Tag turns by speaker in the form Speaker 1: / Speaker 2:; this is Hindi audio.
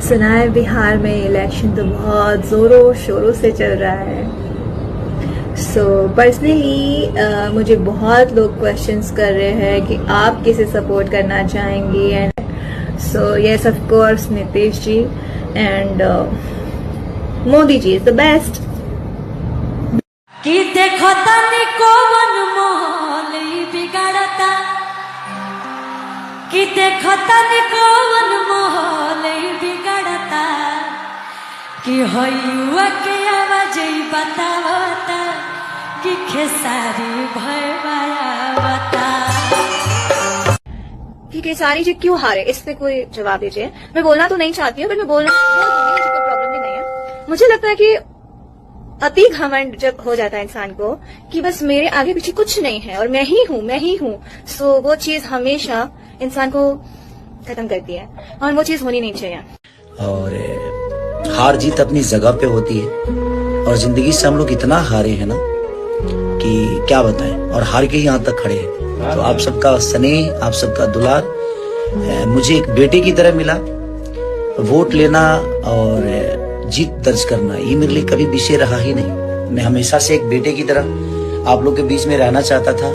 Speaker 1: सुना है बिहार में इलेक्शन तो बहुत जोरों शोरों से चल रहा है। सो पर्सनली मुझे बहुत लोग क्वेश्चंस कर रहे हैं कि आप किसे सपोर्ट करना चाहेंगी, and so yes of course Nitish ji and Modi ji is the best.
Speaker 2: कि देखो तनी कौन मोहल बिगाड़ता, कि देखो तनी कौन मोहल बिगाड़ता, कि हयुआ के आवाज बतावता कि खेसारी भयवाया बता।
Speaker 1: कि खेसारी जी क्यों हारे, इस पे कोई जवाब दीजिए। मैं बोलना तो नहीं चाहती हूँ, बट मैं बोल दूंगी, मुझे कोई प्रॉब्लम भी नहीं है। मुझे लगता है कि अति घमंड जब हो जाता है इंसान को कि बस मेरे आगे पीछे कुछ नहीं है और मैं ही हूँ, सो वो चीज हमेशा इंसान को खत्म करती है और वो चीज होनी नहीं चाहिए।
Speaker 3: और हार जीत अपनी जगह पे होती है, और जिंदगी से हम लोग इतना हारे हैं ना कि क्या बताएं, और हार के ही यहाँ तक खड़े हैं। तो आप सबका स्नेह, आप सबका दुलार मुझे एक बेटे की तरह मिला। वोट लेना और जीत दर्ज करना ये मेरे लिए कभी विषय रहा ही नहीं। मैं हमेशा से एक बेटे की तरह आप लोग के बीच में रहना चाहता था।